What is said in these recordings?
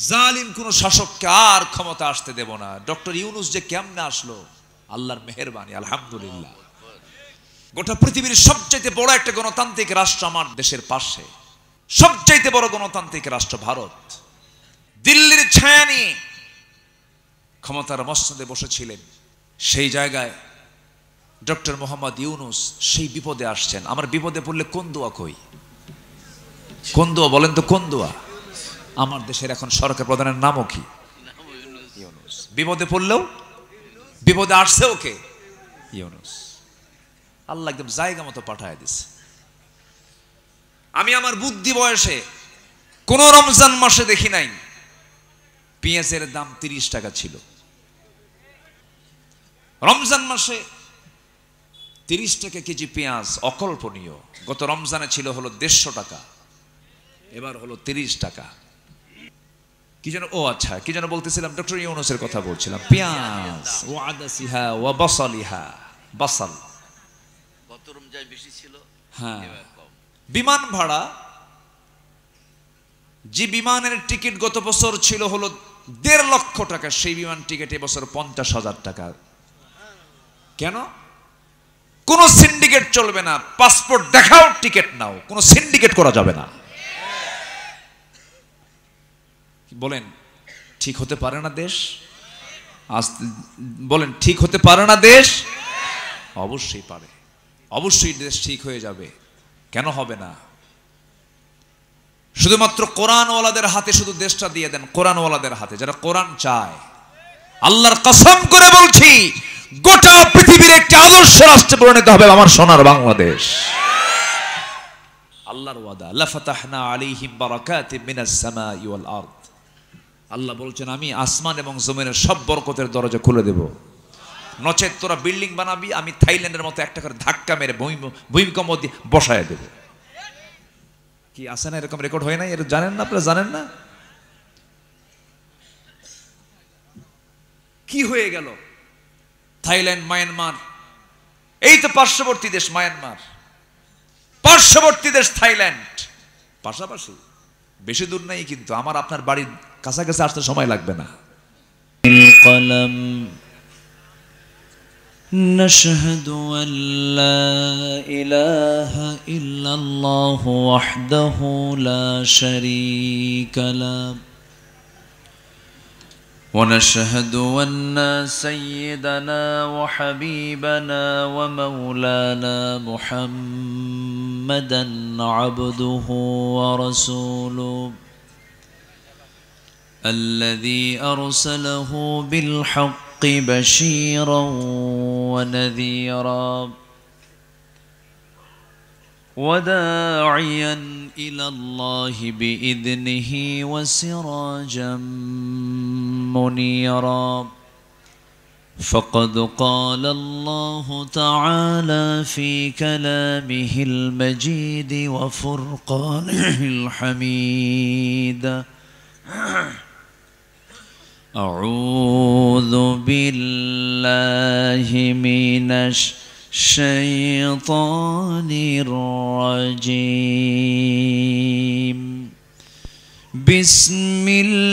জালিম কোন শাসককে আর ক্ষমতা আসতে দেব না। ডক্টর ইউনূস যে কেমনে আসলো, আল্লাহর মেহেরবানি, আলহামদুলিল্লাহ। গোটা পৃথিবীর সবচাইতে বড় একটা গণতান্ত্রিক রাষ্ট্র আমার দেশের পাশে, সবচাইতে বড় গণতান্ত্রিক রাষ্ট্র ভারত। দিল্লির ছায়া নিয়ে ক্ষমতার মসনদে বসেছিলেন, সেই জায়গায় ডক্টর মোহাম্মদ ইউনূস সেই বিপদে আসছেন। আমার বিপদে পড়লে কোন দোয়া কই? কোন দোয়া বলেন তো, কোন দোয়া? আমার দেশের এখন সরকার প্রধানের নামও কি? ইউনূস। বিপদে পড়লেও, বিপদে আসছে ওকে, ইউনূস। আল্লাহ একদম জায়গা মতো পাঠায় দিছে। আমি আমার বুদ্ধি বয়সে কোন রমজান মাসে দেখি নাই পেঁয়াজের দাম 30 টাকা ছিল। রমজান মাসে 30 টাকা কেজি পেঁয়াজ অকল্পনীয়। গত রমজানে ছিল হলো 150 টাকা, এবার হলো 30 টাকা। কি যেন, ও আচ্ছা, কি যেন বলতেছিলাম, ডক্টর ইউনূসের কথা বলছিলাম। পেঁয়াজ ও আদাসিহা ও বাসালিহা, বাসাল গত রমজান বেশি ছিল, হ্যাঁ। বিমান ভাড়া, যে বিমানের টিকিট গত বছর ছিল হলো 1.5 লক্ষ টাকা, সেই বিমান টিকিট এবছর 50,000 টাকা। কেন? কোন সিন্ডিকেট চলবে না। পাসপোর্ট দেখাও, টিকিট নাও, কোন সিন্ডিকেট করা যাবে না। বলেন ঠিক হতে পারে না দেশ? আজ বলেন ঠিক হতে পারে না দেশ? অবশ্যই পারে, অবশ্যই দেশ ঠিক হয়ে যাবে। কেন হবে না? শুধুমাত্র কোরআনওয়ালাদের হাতে শুধু দেশটা দিয়ে দেন, কোরআনওয়ালাদের হাতে, যারা কোরআন চায়। আল্লাহর কসম করে বলছি, গোটা পৃথিবীর একটি আদর্শ রাষ্ট্রে পরিণত হবে আমার সোনার বাংলাদেশ। আল্লাহর ওয়াদা, লাফাতাহনা আলাইহিম বারাকাতিম মিনাস সামাই ওয়াল আরদ। আল্লাহ বলছেন, আমি আসমান এবং জমিনের সব বরকতের দরজা খুলে দেব। নচেত তোরা বিল্ডিং বানাবি, আমি থাইল্যান্ডের মতো একটা করে ধাক্কা মেরে ভূমিকম্প দিয়ে বসায় দেব। কি আছে না এরকম রেকর্ড হয় না? এর জানেন না আপনারা? জানেন না কি হয়ে গেল? থাইল্যান্ড, মায়ানমার, এই তো পার্শ্ববর্তী দেশ মায়ানমার, পার্শ্ববর্তী দেশ থাইল্যান্ড, পাশাপাশি, বেশি দূর নাই কিন্তু। আমার আপনার বাড়ির কাছাকাছি আসতে সময় লাগবে না। কলম نشهد أن لا إله إلا الله وحده لا شريك له ونشهد أن سيدنا وحبيبنا ومولانا محمدا عبده ورسوله الذي أرسله بالحق بشيرا ونذيرا وداعيا إلى الله بإذنه وسراجا منيرا فقد قال الله تعالى في كلامه المجيد وفرقانه الحميد أعوذ بالله من الشيطان الرجيم بسم الله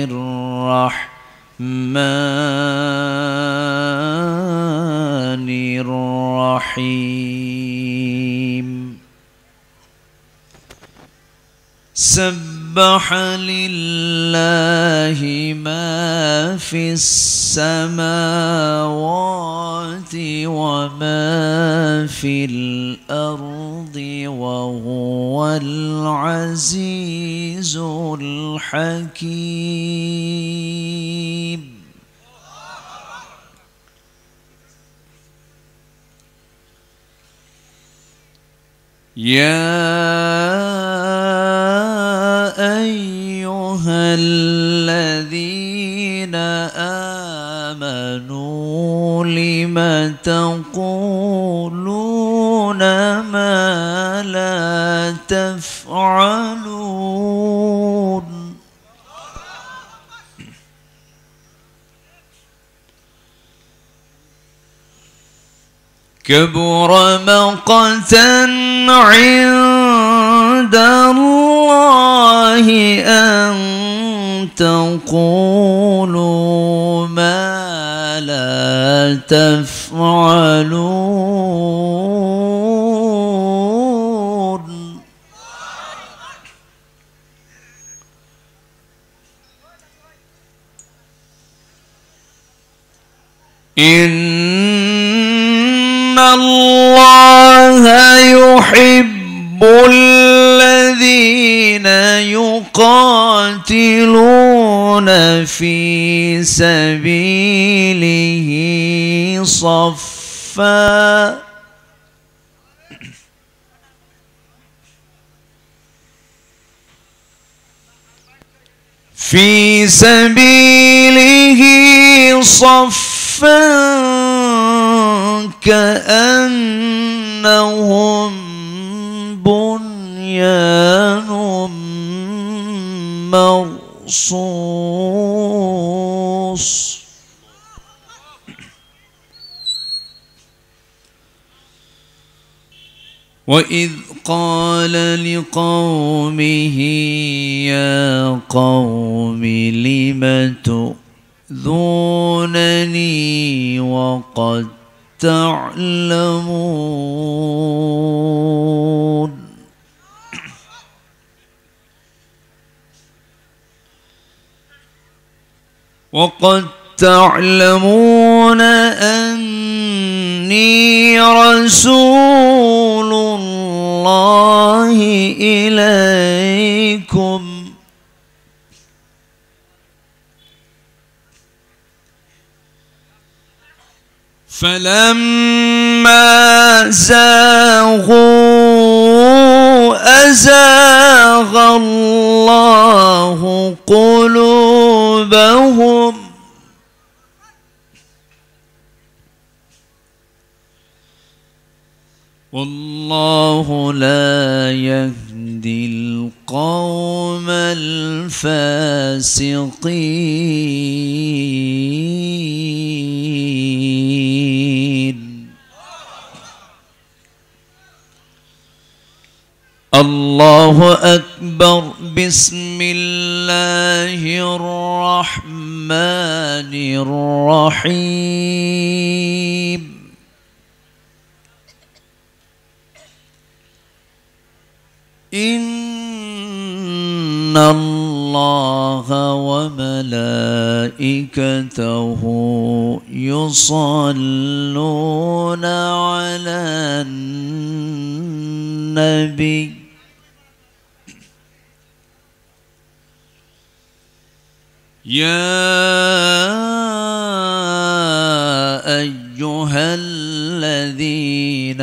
الرحمن الرحيم سبح لله ما في السماوات وما في الأرض وهو العزيز الحكيم يا أيها الذين آمنوا لم تقولون ما لا تفعلون كبر مقتا عند الله أن تقولوا ما لا تفعلون إن الله يحب الذين يقاتلون في سبيله صفا في سبيله صفا كأنهم بنيان مرصوص وإذ قال لقومه يا قوم لم تؤذونني وقد تعلمون أني رسول الله إليكم فلما زاغوا أزاغ الله قلوبهم والله لا يهدي القوم الفاسقين الله أكبر بسم الله الرحمن الرحيم إن الله وملائكته يصلون على النبي يا أيها الذين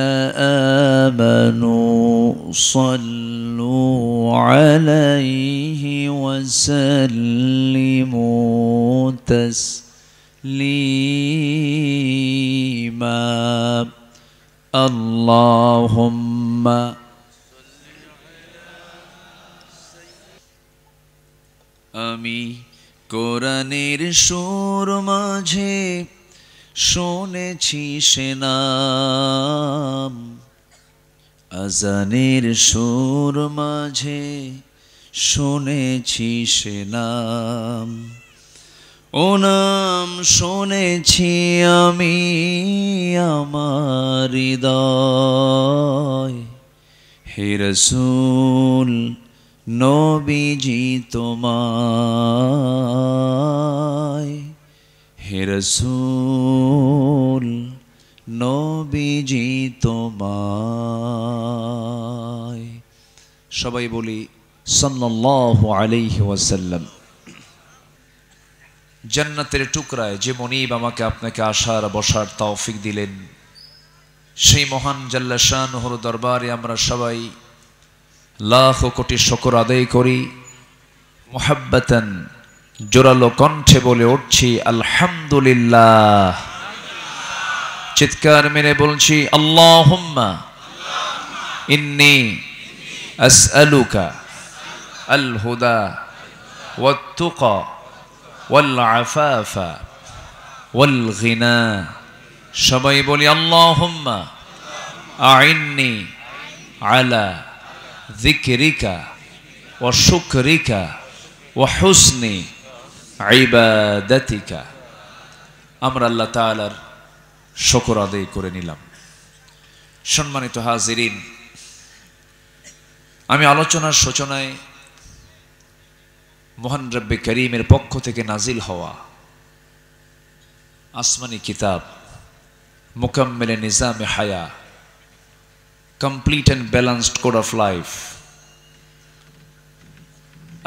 آمنوا صلوا عليه وسلموا تسليما اللهم আমি কোরআনের সুর মাঝে শুনেছি সে নাম আজানের সুর মাঝে শুনেছি সে নাম ও নাম শুনেছি আমি আমার হৃদয় হে রাসূল নবীজি তোমায় হে রাসূল নবীজি তোমায় সবাই বলি সাল্লাল্লাহু আলাইহি ওয়াসাল্লাম জান্নাতের টুকরায় যে মনিব আমাকে আপনাকে আসার বসার তৌফিক দিলেন সেই মহান জাল্লা শানুহুর দরবারে আমরা সবাই লাখ কোটি শুকর আদায় করি মুহাব্বাতান জোরালো কণ্ঠে বলে উঠছি আলহামদুলিল্লাহ চিৎকার মেরে বলছি আল্লাহুম্মা ইন্নী আসআলুকা আল হুদা ওয়াত তুকা ওয়াল আফাফা ওয়াল গিনা সবাই বলি আল্লাহুম্মা আইন্নি আলা যিকরিকা ওয়া শুকরিকা ওয়া হুসনি ইবাদাতিকা। আমরা আল্লাহ তাআলার শুকর আদায় করে নিলাম। সম্মানিত হাজিরিন, আমি আলোচনার সূচনায় মহান রব্বে করিমের পক্ষ থেকে নাজিল হওয়া আসমানি কিতাব মুকাম্মিলে নিজামে হায়া, complete and balanced code of life,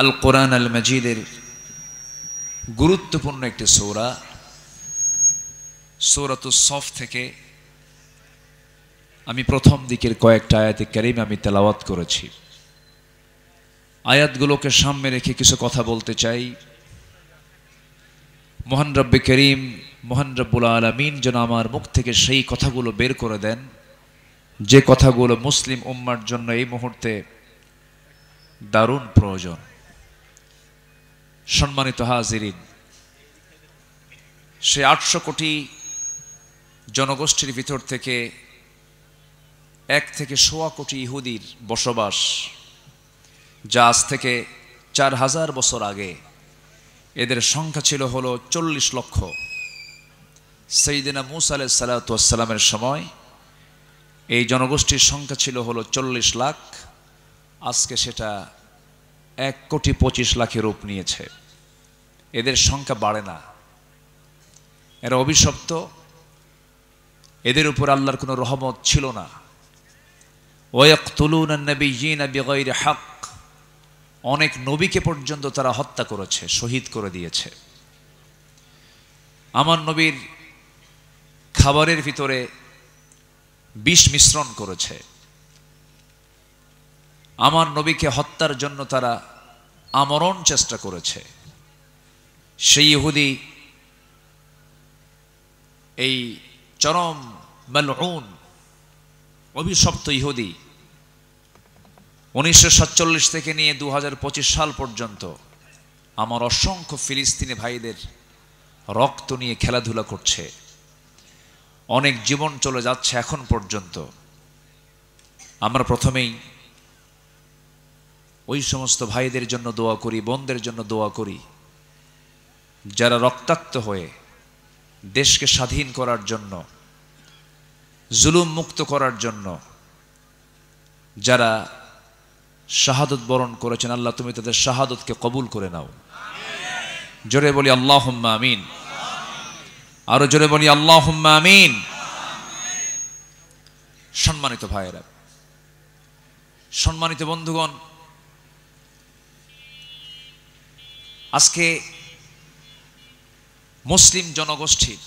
আল কোরআন আল মজিদের গুরুত্বপূর্ণ একটি সূরা সূরাতুস সফ থেকে আমি প্রথম দিকের কয়েকটা আয়াতে কারিম আমি তেলাওয়াত করেছি। আয়াতগুলোকে সামনে রেখে কিছু কথা বলতে চাই। মহান রব্বে করিম, মহান রব্বুল আলামিন যেন আমার মুখ থেকে সেই কথাগুলো বের করে দেন যে কথাগুলো মুসলিম উম্মার জন্য এই মুহূর্তে দারুণ প্রয়োজন। সম্মানিত হাজিরিন, সে 800 কোটি জনগোষ্ঠীর ভিতর থেকে 1 থেকে 1.25 কোটি ইহুদির বসবাস, যা আজ থেকে 4000 বছর আগে এদের সংখ্যা ছিল হলো 40 লক্ষ। সাইয়েদনা মূসা আলাইহিস সালাতু ওয়াস সালামের সময় এই জনগোষ্ঠীর সংখ্যা ছিল হলো 40 লাখ। আজকে সেটা 1,25,00,000 রূপ নিয়েছে। এদের সংখ্যা বাড়ে না, এরা অভিশপ্ত, এদের উপর আল্লাহর কোনো রহমত ছিল না। ওয়ায়াকতুলুনা আন-নাবিয়্যিনা বিগাইরি হক, অনেক নবীকে পর্যন্ত তারা হত্যা করেছে, শহীদ করে দিয়েছে। আমার নবীর খাবারের ভিতরে বিষ মিশ্রণ করেছে। আমার নবীকে হত্যার জন্য তারা আমরণ চেষ্টা করেছে। সেই ইহুদি, এই চরম মালউন অভিশপ্ত ইহুদি 1947 থেকে নিয়ে 2025 সাল পর্যন্ত আমার অসংখ্য ফিলিস্তিনি ভাইদের রক্ত নিয়ে খেলাধুলা করছে। অনেক জীবন চলে যাচ্ছে এখন পর্যন্ত। আমরা প্রথমেই ওই সমস্ত ভাইদের জন্য দোয়া করি, বোনদের জন্য দোয়া করি, যারা রক্তাক্ত হয়ে দেশকে স্বাধীন করার জন্য, জুলুম মুক্ত করার জন্য যারা শাহাদত বরণ করেছেন, আল্লাহ তুমি তাদের শাহাদতকে কবুল করে নাও। জোরে বলি আল্লাহুম্মা আমিন। আরো জোরে বলি আল্লাহুম্মা আমিন। সম্মানিত ভাইয়েরা, সম্মানিত বন্ধুগণ, আজকে মুসলিম জনগোষ্ঠীর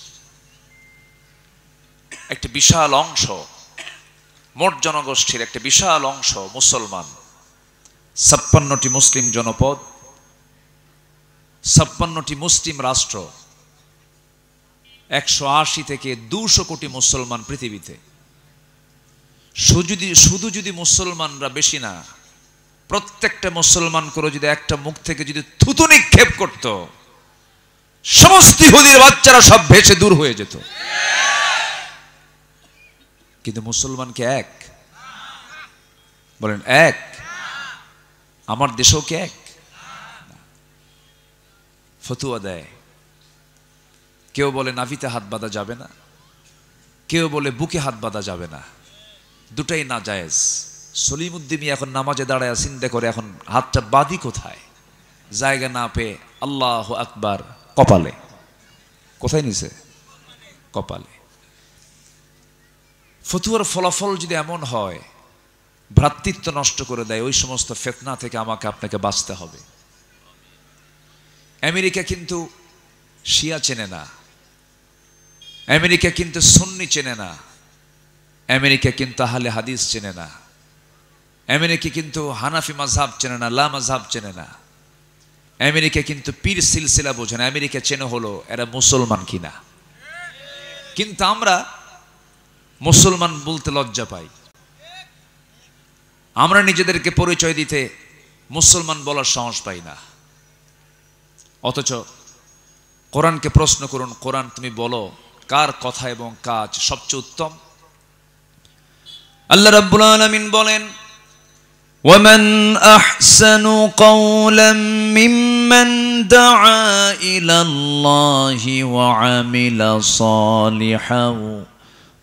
একটা বিশাল অংশ, মোট জনগোষ্ঠীর একটা বিশাল অংশ মুসলমান। 56টি মুসলিম জনপদ, 56টি মুসলিম রাষ্ট্র, 180 থেকে 200 কোটি মুসলমান পৃথিবীতে। শুধু যদি মুসলমানরা বেশি না, প্রত্যেকটা মুসলমান করে যদি একটা মুখ থেকে যদি থুতু নিক্ষেপ করত, সমস্ত ইহুদির বাচ্চারা সব ভেসে দূর হয়ে যেত। কিন্তু মুসলমান কি এক? বলেন এক? আমার দেশেও কি এক? ফতুয়া দেয়, কেউ বলে নাভিতে হাত বাঁধা যাবে না, কেউ বলে বুকে হাত বাঁধা যাবে না, দুটাই না জায়েজ। সলিমুদ্দিনী এখন নামাজে দাঁড়ায় চিন্তা করে এখন হাতটা বাঁধি কোথায়, জায়গা না পেয়ে আল্লাহু আকবার কপালে। কোথায় নিছে? কপালে। ফতুয়ার ফলাফল যদি এমন হয় ভ্রাতৃত্ব নষ্ট করে দেয়, ওই সমস্ত ফিতনা থেকে আমাকে আপনাকে বাঁচতে হবে। আমেরিকা কিন্তু শিয়া চেনে না, আমেরিকা কিন্তু সুন্নি চেনে না, আমেরিকা কিন্তু আহলে হাদিস চেনে না, আমেরিকা কিন্তু হানাফি মাযহাব চেনে না, লা মাযহাব চেনে না, আমেরিকা কিন্তু পীর সিলসিলা বোঝে না। আমেরিকা চেনে হলো এরা মুসলমান কিনা। কিন্তু আমরা মুসলমান বলতে লজ্জা পাই, আমরা নিজেদেরকে পরিচয় দিতে মুসলমান বলার সাহস পাই না। অথচ কোরআনকে প্রশ্ন করুন, কোরআন তুমি বলো কার কথা এবং কাজ সবচেয়ে উত্তম? আল্লাহ রাব্বুল আলামিন বলেন, ومن أحسن قولا ممن دعا إلى الله وعمل صالحا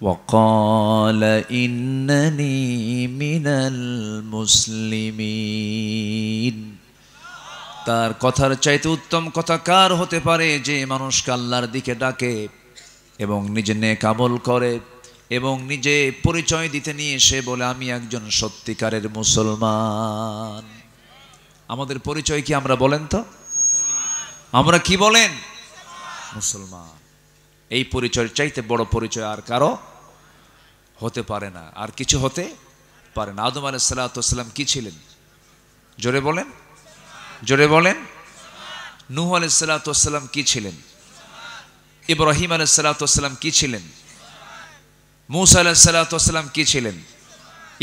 وقال إنني من المسلمين তার কথার চাইতে উত্তম কথা কার হতে পারে যে মানুষকে আল্লাহর দিকে ডাকে এবং নিজে নেক আমল করে এবং নিজে পরিচয় দিতে নিয়ে সে বলে আমি একজন সত্যিকারের মুসলমান। আমাদের পরিচয় কি আমরা বলেন তো? আমরা কি বলেন? মুসলমান। এই পরিচয়ের চাইতে বড় পরিচয় আর কারো হতে পারে না, আর কিছু হতে পারে না। আদম আলাইহিস সালাতু ওয়াস সালাম কি ছিলেন? জোরে বলেন, জোরে বলেন। নূহ আলাইহিস সালাতু ওয়াস সালাম কি ছিলেন? ইব্রাহিম আলাইহিস সালাতু ওয়াস সালাম কি ছিলেন? মূসা আলাইহিস সালাতু ওয়াস সালাম কি ছিলেন?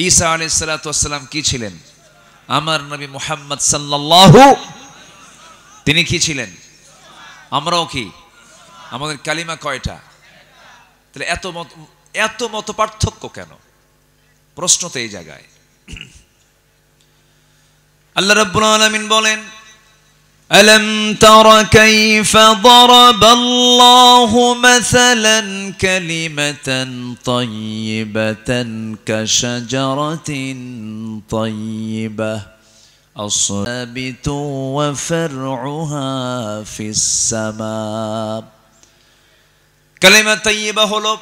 ঈসা আলাইহিস সালাতু ওয়াস সালাম কি ছিলেন? আমার নবী মুহাম্মদ সাল্লাল্লাহু তিনি কি ছিলেন? আমরাও কি? আমাদের কালিমা কয়টা? তাহলে এত মত পার্থক্য কেন? প্রশ্ন তো এই জায়গায়। আল্লাহ রাব্বুল আলামিন বলেন ألم تر كيف ضرب الله مثلا كلمة طيبة كشجرة طيبة أصابت وفرعها في السماء كلمة طيبة হলো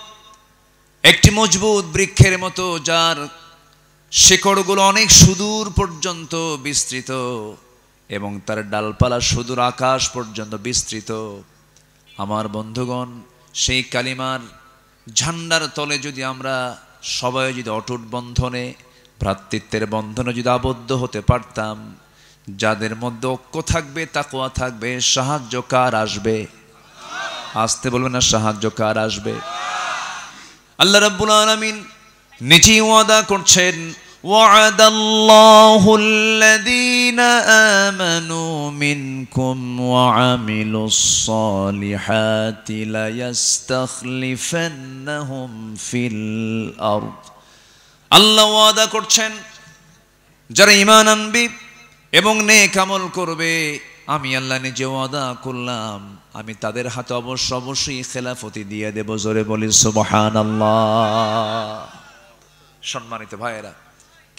একটি মজবুত বৃক্ষের মতো যার শিকড়গুলো অনেক সুদূর পর্যন্ত বিস্তৃত এবং তার ডালপালা সুদূর আকাশ পর্যন্ত বিস্তৃত। আমার বন্ধুগণ, সেই কালিমার ঝান্ডার তলে যদি আমরা সবাই যদি অটুট বন্ধনে, ভ্রাতৃত্বের বন্ধনে যদি আবদ্ধ হতে পারতাম, যাদের মধ্যে ঐক্য থাকবে, তাকওয়া থাকবে, সাহায্য কার আসবে? আসতে বলবেন না, সাহায্য কার আসবে? আল্লাহ রাব্বুল আলামিন নিজেই ওয়াদা করছেন, وعد الله الذين آمنوا منكم وعملوا الصالحات ليستخلفنهم في الأرض আল্লাহ ওয়াদা করছেন যারা ঈমান আনবে এবং নেক আমল করবে, আমি আল্লাহ নিজে ওয়াদা করলাম আমি তাদের হাতে অবশ্যই খেলাফতি দিয়ে দেব। জোরে বলি সুবহানাল্লাহ। সম্মানিত ভাইয়েরা,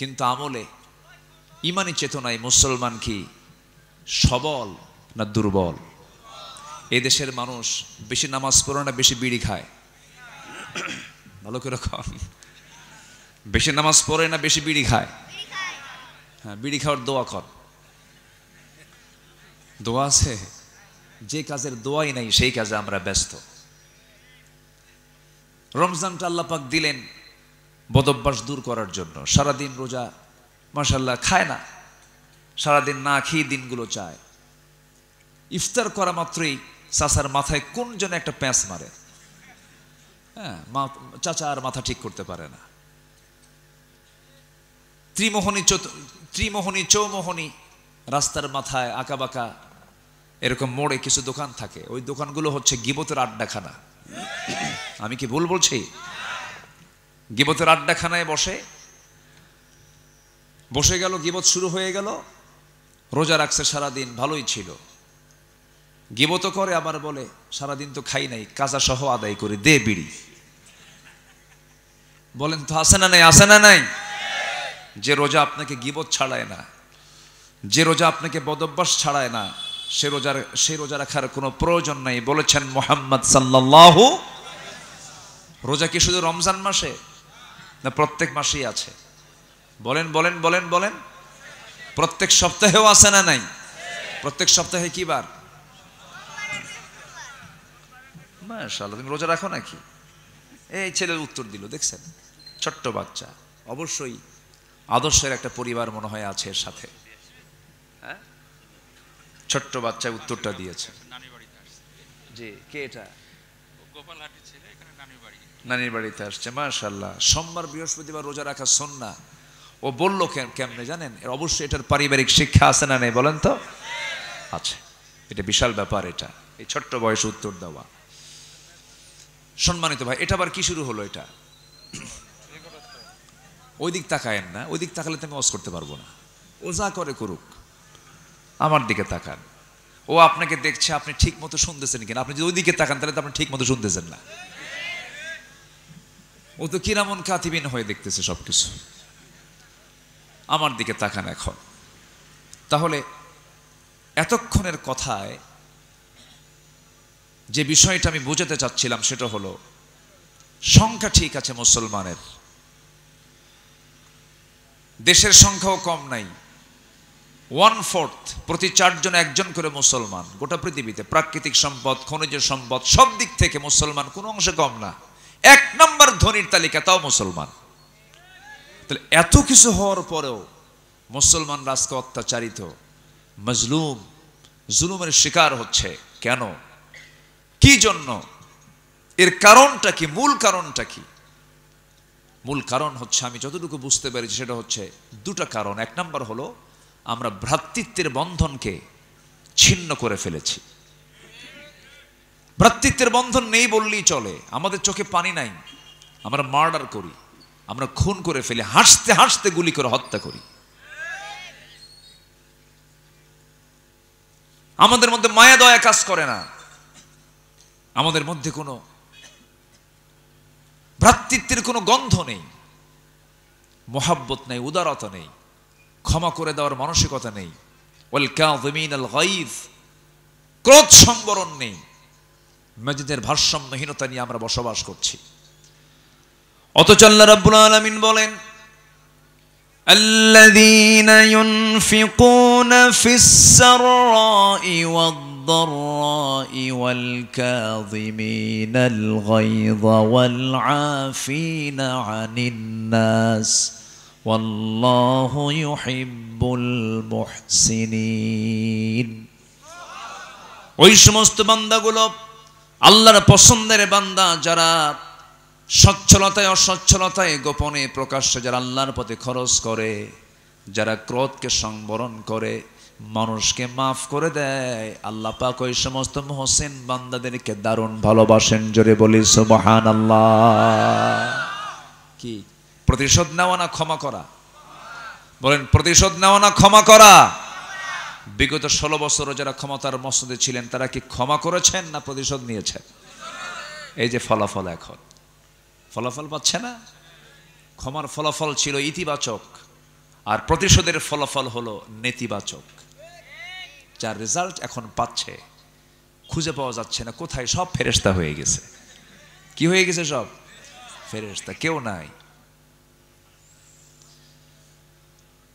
কিন্তু আমলে ইমানি চেতনায় মুসলমান কি সবল না দুর্বল? এই দেশের মানুষ বেশি নামাজ পড়ে না বেশি বিড়ি খায়? ভালো করে খান। বেশি নামাজ পড়ে না বেশি বিড়ি খায়? হ্যাঁ, বিড়ি খাওয়ার দোয়া কর। দোয়া আছে? যে কাজের দোয়াই নাই সেই কাজে আমরা ব্যস্ত। রমজানটা আল্লাহ পাক দিলেন বদভ্যাস দূর করার জন্য। সারাদিন রোজা, মাশাআল্লাহ, খায় না, সারাদিন না খেয়ে দিনগুলো চায়। ইফতার করা মাত্রই চাচার মাথায় কোন যেন একটা প্যাঁচ মারে। হ্যাঁ, চাচা আর মাথা ঠিক করতে পারে না। ত্রিমোহনী চৌমোহনী রাস্তার মাথায় আঁকাবাঁকা এরকম মোড়ে কিছু দোকান থাকে, ওই দোকানগুলো হচ্ছে গীবতের আড্ডাখানা। আমি কি ভুল বলছি? গীবতের আড্ডাখানায় বসে গেল, গীবত শুরু হয়ে গেল। রোজা রাখছে সারাদিন, ভালোই ছিল, গীবত করে আবার বলে সারাদিন তো খাই নাই, কাজা সহ আদায় করে দে বিড়ি। বলেন তো আছে না নাই? আছে না নাই? যে রোজা আপনাকে গীবত ছাড়ায় না, যে রোজা আপনাকে বদভ্যাস ছাড়ায় না, সে রোজা রাখার কোনো প্রয়োজন নাই। বলেছেন মুহাম্মদ সাল্লাল্লাহু। রোজা কি শুধু রমজান মাসে না প্রত্যেক মাসেই আছে? বলেন বলেন বলেন বলেন। প্রত্যেক সপ্তাহেও আছে না নাই? প্রত্যেক সপ্তাহে কি বার? মাশাআল্লাহ, তুমি রোজা রাখো নাকি? এই ছেলে উত্তর দিল, দেখছেন, ছোট্ট বাচ্চা। অবশ্যই আদর্শের একটা পরিবার মনে হয় আছে এর সাথে। হ্যাঁ, ছোট্ট বাচ্চা উত্তরটা দিয়েছে। জি, কে এটা? নানির বাড়িতে আসছে। মাশাআল্লাহ, সোমবার বৃহস্পতিবার রোজা রাখা সুন্নাহ। ও বললো কেমনে জানেন? অবশ্যই এটার পারিবারিক শিক্ষা আছে না নেই বলেন তো? আছে। এটা বিশাল ব্যাপার, এটা এই ছোট্ট বয়সে উত্তর দেওয়া। সম্মানিত ভাই, এটা আবার কি শুরু হলো? এটা ওই দিক তাকায়েন না, ওই দিক তাকালে তো আমি ওয়াজ করতে পারবো না। ও যা করে করুক, আমার দিকে তাকান। ও আপনাকে দেখছে, আপনি ঠিক মতো শুনতেছেন কিনা। আপনি যদি ওই দিকে তাকান তাহলে তো আপনি ঠিক মতো শুনতেছেন না। ও তো কিরামন কাতিবিন হয়ে দেখতেছে সবকিছু। আমার দিকে তাকান এখন। তাহলে এতক্ষণের কথায় যে বিষয়টা আমি বোঝাতে চাচ্ছিলাম সেটা হলো, সংখ্যা ঠিক আছে মুসলমানের, দেশের সংখ্যাও কম নাই। 1/4, প্রতি 4 জন 1 জন করে মুসলমান গোটা পৃথিবীতে। প্রাকৃতিক সম্পদ, খনিজ সম্পদ, সব দিক থেকে মুসলমান কোনো অংশে কম না। 1 নম্বর ধনীর তালিকা তাও মুসলমান। তাহলে এত কিছু হওয়ার পরেও মুসলমান রাজকে অত্যাচারিত, মজলুম, জুলুমের শিকার হচ্ছে কেন? কি জন্য? এর কারণটা কি? মূল কারণটা কি? মূল কারণ হচ্ছে, আমি যতটুকু বুঝতে পেরেছি সেটা হচ্ছে 2টা কারণ। 1 নম্বর হলো, আমরা ভ্রাতৃত্বের বন্ধনকে ছিন্ন করে ফেলেছি। ভ্রাতৃত্বের বন্ধন নেই বললেই চলে। আমাদের চোখে পানি নাই, আমরা মার্ডার করি, আমরা খুন করে ফেলি, হাসতে হাসতে গুলি করে হত্যা করি। আমাদের মধ্যে মায়া দয়া কাজ করে না, আমাদের মধ্যে কোনো ভ্রাতৃত্বের কোনো গন্ধ নেই, মোহাব্বত নেই, উদারতা নেই, ক্ষমা করে দেওয়ার মানসিকতা নেই, ওয়াল কাযিমিনাল গায়জ, ক্রোধ সংবরণ নেই। মেজাজের ভারসাম্যহীনতা নিয়ে আমরা বসবাস করছি। অথচ আল্লাহ রাব্বুল আলামিন বলেন, الذين ينفقون في السراء والضراء والكاظمين الغيظ والعافين عن الناس والله يحب المحسنين। ওই সমস্ত বান্দাগুলো আল্লাহর পছন্দের বান্দা, যারা সচ্ছলতায় অসচ্ছলতায়, গোপনে প্রকাশ্যে যারা আল্লাহর পথে খরচ করে, যারা ক্রোধকে সংবরণ করে, মানুষকে মাফ করে দেয়। আল্লাহ পাক ওই সমস্ত মুহসিন বান্দাদেরকে দারুণ ভালোবাসেন। জোরে বলি সুবহানাল্লাহ। কি প্রতিশোধ নেওয়া না ক্ষমা করা? বলেন, প্রতিশোধ নেওয়া না ক্ষমা করা? বিগত 16 বছরও যারা ক্ষমতার মসনদে ছিলেন তারা কি ক্ষমা করেছেন না প্রতিশোধ নিয়েছেন? এই যে ফলাফল, এখন ফলাফল পাচ্ছে না। ক্ষমার ফলাফল ছিল ইতিবাচক, আর প্রতিশোধের ফলাফল হলো নেতিবাচক। যার রেজাল্ট এখন পাচ্ছে, খুঁজে পাওয়া যাচ্ছে না কোথায়। সব ফেরেশতা হয়ে গেছে। কি হয়ে গেছে? সব ফেরেশতা, কেউ নাই।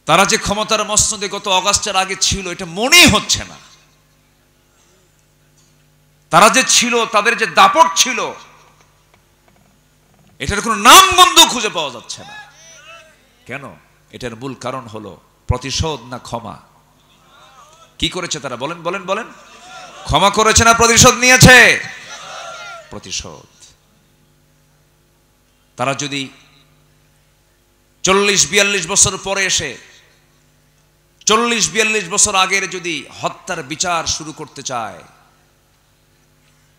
তারা যে ক্ষমতার মসনদে গত অগাস্টের আগে ছিল, এটা মনেই হচ্ছে না। তারা যে ছিল, তাদের যে দাপট ছিল, এটার কোনো নামগন্ধ খুঁজে পাওয়া যাচ্ছে না। কেন? এটার মূল কারণ হলো প্রতিশোধ না ক্ষমা? কি করেছে তারা? বলেন বলেন বলেন। ক্ষমা করেছে না প্রতিশোধ নিয়েছে? প্রতিশোধ। তারা যদি 40-42 বছর পরে এসে 40-42 বছর আগের যদি হত্যার বিচার শুরু করতে চায়,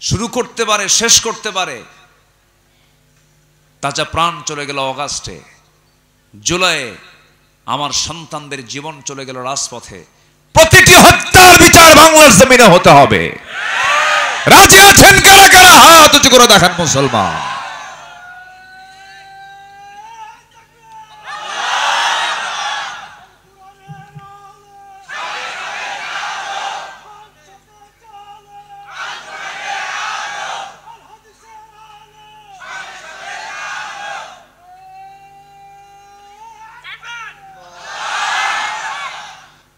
শুরু করতে পারে, শেষ করতে পারে। তাজা প্রাণ চলে গেল অগাস্টে, জুলাইয়ে আমার সন্তানদের জীবন চলে গেল রাজপথে। প্রতিটি হত্যার বিচার বাংলার জমিনে হতে হবে। রাজি আছেন কারা কারা? হাত উঁচু করে দেখান মুসলমান।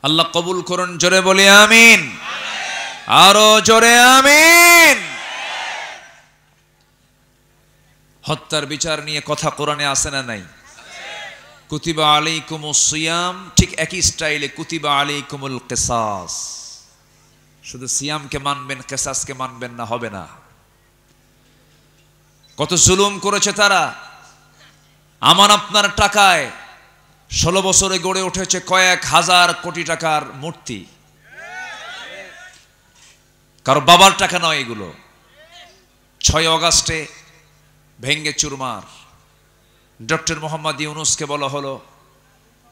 আল্লাহ কবুল করুন। জোরে বলি আমিন। আরো জোরে আমিন। হত্যার বিচার নিয়ে কথা কোরআনে আছে না নাই? কুতিবা আলাইকুমুস সিয়াম, ঠিক একই স্টাইলে কুতিবা আলাইকুমুল কিসাস। শুধু সিয়ামকে মানবেন, কিসাসকে মানবেন না, হবে না। কত জুলুম করেছে তারা। আমার আপনার টাকায় 16 বছরে গড়ে উঠেছে কয়েক হাজার কোটি টাকার মূর্তি। কারো বাবার টাকা নয় এগুলো। 6 অগাস্টে ভেঙ্গে চুরমার। ডক্টর মোহাম্মদ ইউনূসকে বলা হলো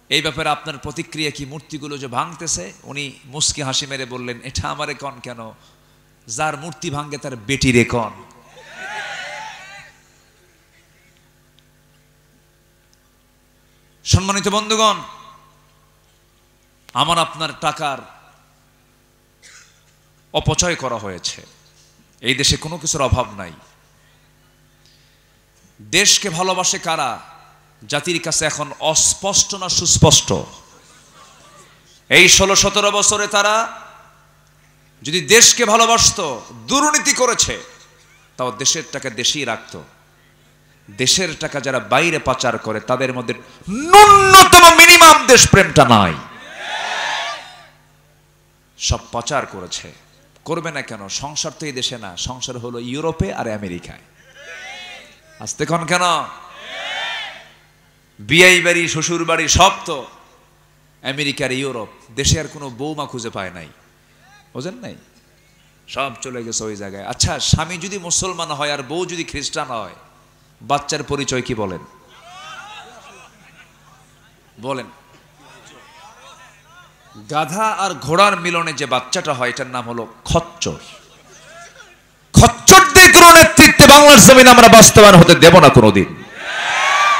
এই ব্যাপারে আপনার প্রতিক্রিয়া কি? মূর্তিগুলো যে ভাঙতেছে, উনি মুস্কি হাসি মেরে বললেন, এটা আমারে কন কেন, যার মূর্তি ভাঙে তার বেটিরে কন। সম্মানিত বন্ধুগণ, আমার আপনার টাকার অপচয় করা হয়েছে। এই দেশে কোনো কিছুর অভাব নাই। দেশকে ভালোবাসে কারা? জাতির কাছে এখন অস্পষ্ট না সুস্পষ্ট? এই 16-17 বছরে তারা যদি দেশকে ভালোবাসতো, দুর্নীতি করেছে, তাও দেশের টাকা দেশেই রাখতো। দেশের টাকা যারা বাইরে পাচার করে তাদের মধ্যে ন্যূনতম মিনিমাম দেশপ্রেমটা নাই। সব পাচার করেছে। করবে না কেন? সংসার তো এই দেশে না, সংসার হলো ইউরোপে আর আমেরিকায়। আসতে কোন কেন? বিয়াই বাড়ি, শ্বশুর বাড়ি সব তো আমেরিকার, ইউরোপ। দেশে আর কোনো বৌমা খুঁজে পায় নাই, বোঝেন নাই? সব চলে গেছে ওই জায়গায়। আচ্ছা, স্বামী যদি মুসলমান হয় আর বউ যদি খ্রিস্টান হয়, বাচ্চার পরিচয় কি বলেন? বলেন। গাধা আর ঘোড়ার মিলনে যে বাচ্চাটা হয়, এটার নাম হলো খচ্চর। খচ্চরদের কোন নেতৃত্বে বাংলার জমিনে আমরা বাস্তবায়ন হতে দেব না কোনোদিন,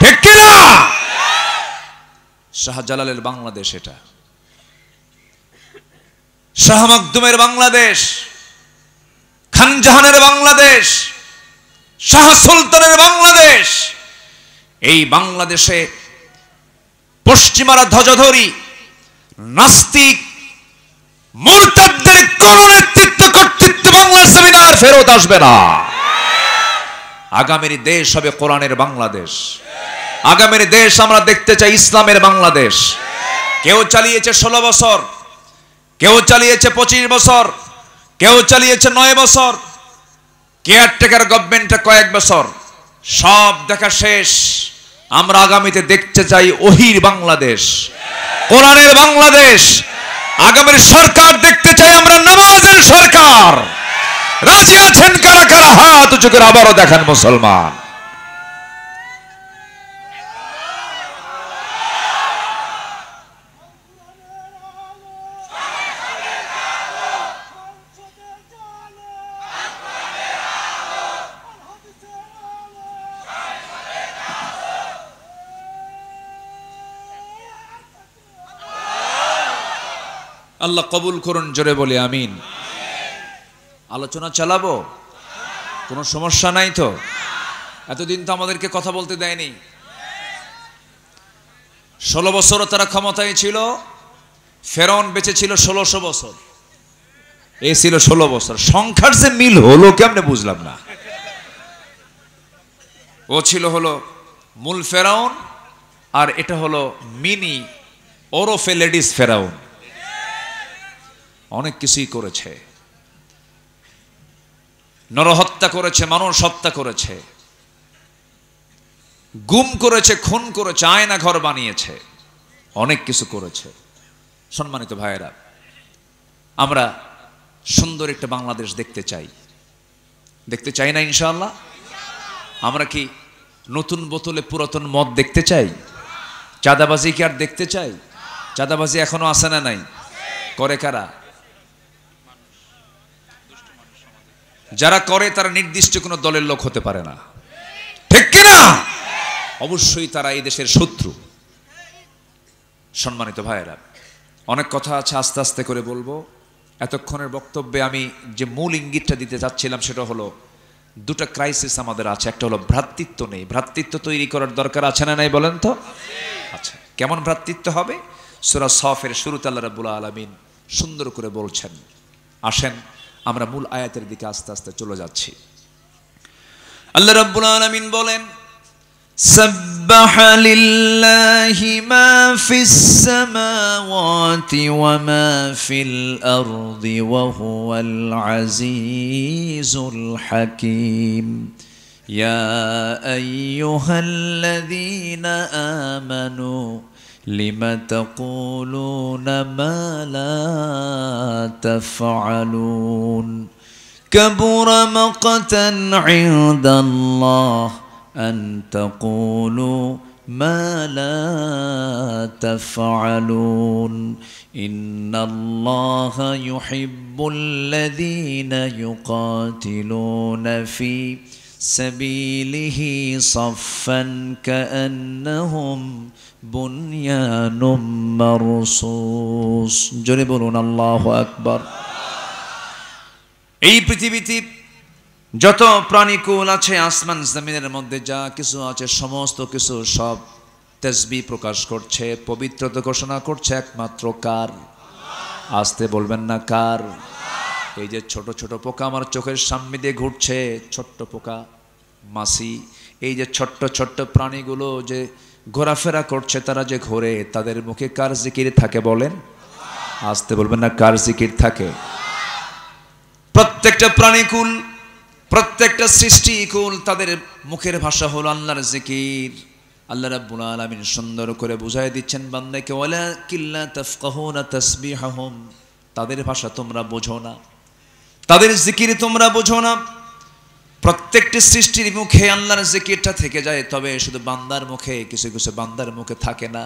ঠিক কিনা? শাহজালালের বাংলাদেশ এটা, শাহ মাকদুমের বাংলাদেশ, খানজাহানের বাংলাদেশ, শাহ সুলতানের বাংলাদেশ। এই বাংলাদেশে পশ্চিমারা ধ্বজাধরি নাস্তিক মুরতাদদের কোন নেতৃত্ব কর্তৃত্ব বাংলার জমিনে আর ফেরত আসবে না। আগামীর দেশ হবে কোরআনের বাংলাদেশ। আগামীর দেশ আমরা দেখতে চাই ইসলামের বাংলাদেশ। কেউ চালিয়েছে 16 বছর, কেউ চালিয়েছে 25 বছর, কেউ চালিয়েছে 9 বছর, কেয়ারটেকার গভর্নমেন্টে কয়েক বছর। সব দেখা শেষ। আমরা আগামীতে দেখতে চাই ওহির বাংলাদেশ, কোরআনের বাংলাদেশ। আগামীর সরকার দেখতে চাই আমরা নামাজের সরকার। রাজি আছেন কারা কারা? হাত উঁচু করে আবারও দেখান মুসলমান। আল্লাহ কবুল করুন, জোরে বলে আমিন। আলোচনা চালাবো, কোনো সমস্যা নাই তো? এতদিন তো আমাদেরকে কথা বলতে দেয়নি। 16 বছরও তারা ক্ষমতায় ছিল। ফেরাউন বেঁচে ছিল 1600 বছর, এ ছিল 16 বছর। সংখ্যার যে মিল হলো কেমনে বুঝলাম না। ও ছিল হলো মূল ফেরাউন, আর এটা হলো মিনি ওরফে লেডিস ফেরাউন। অনেক কিছুই করেছে, নরহত্যা করেছে, মানুষ হত্যা করেছে, গুম করেছে, খুন করেছে, আয়না ঘর বানিয়েছে, অনেক কিছু করেছে। সম্মানিত ভাইয়েরা, আমরা সুন্দর একটা বাংলাদেশ দেখতে চাই। দেখতে চাই না ইনশাআল্লাহ? আমরা কি নতুন বোতলে পুরাতন মদ দেখতে চাই? চাঁদাবাজি কি আর দেখতে চাই? চাঁদাবাজি এখনো আছে না নাই? করে কারা? যারা করে তারা নির্দিষ্ট কোনো দলের লোক হতে পারে না, ঠিক কিনা? অবশ্যই তারা এই দেশের শত্রু। সম্মানিত ভাইয়েরা, অনেক কথা আছে, আস্তে আস্তে করে বলবো। এতক্ষণের বক্তব্যে আমি যে মূল ইঙ্গিতটা দিতে চাচ্ছিলাম সেটা হলো, দুটো ক্রাইসিস আমাদের আছে। একটা হলো ভ্রাতৃত্ব নেই। ভ্রাতৃত্ব তৈরি করার দরকার আছে না নাই বলেন তো? আচ্ছা, কেমন ভ্রাতৃত্ব হবে? সূরা সফের শুরুতে আল্লাহ রাব্বুল আলামিন সুন্দর করে বলছেন। আসেন আমরা মূল আয়াতের দিকে আস্তে আস্তে চলে যাচ্ছি। আল্লাহ রাব্বুল আলামিন বলেন, সাব্বাহা লিল্লাহি মা ফিস সামাওয়াতি ওয়া মা ফিল আরদি ওয়া হুয়াল আজিজুল হাকীম। ইয়া আইয়ুহাল্লাযীনা আমানু লিমা তাকুলুনা মা লা তাফআলুন কাবুরা মাকতান ইনদাল্লাহ আন তাকুলু ما لا تفعلون إن الله يحب الذين يقاتلون في سبيله صفا كأنهم بنيان مرصوص জোরে বলুন আল্লাহু আকবার। এই পৃথিবীতে যত প্রাণীকুল আছে, আসমান জমিনের মধ্যে যা কিছু আছে, সমস্ত কিছু সব তাসবিহ প্রকাশ করছে, পবিত্রতা ঘোষণা করছে একমাত্র কার? আসতে বলবেন না কার? এই যে ছোট ছোট পোকা আমার চোখের সামনে দিয়ে ঘুরছে, ছোট্ট পোকা মাছি, এই যে ছোট্ট ছোট্ট প্রাণীগুলো যে ঘোরাফেরা করছে, তারা যে ঘোরে, তাদের মুখে কার জিকির থাকে বলেন? আসতে বলবেন না কার জিকির থাকে? প্রত্যেকটা প্রাণীকুল, প্রত্যেকটা সৃষ্টিকুল, তাদের মুখের ভাষা হলো আল্লাহর জিকির। আল্লাহ রাব্বুল আলামিন সুন্দর করে বুঝাই দিচ্ছেন বান্দাকে, ওয়ালাকিন লা তাফকাহুনা তাসবিহাহুম, তাদের ভাষা তোমরা বোঝো না, তাদের জিকির তোমরা বোঝো না। প্রত্যেকটি সৃষ্টির মুখে আল্লাহর জিকিরটা থেকে যায়, তবে শুধু বান্দার মুখে, কিছু কিছু বান্দার মুখে থাকে না।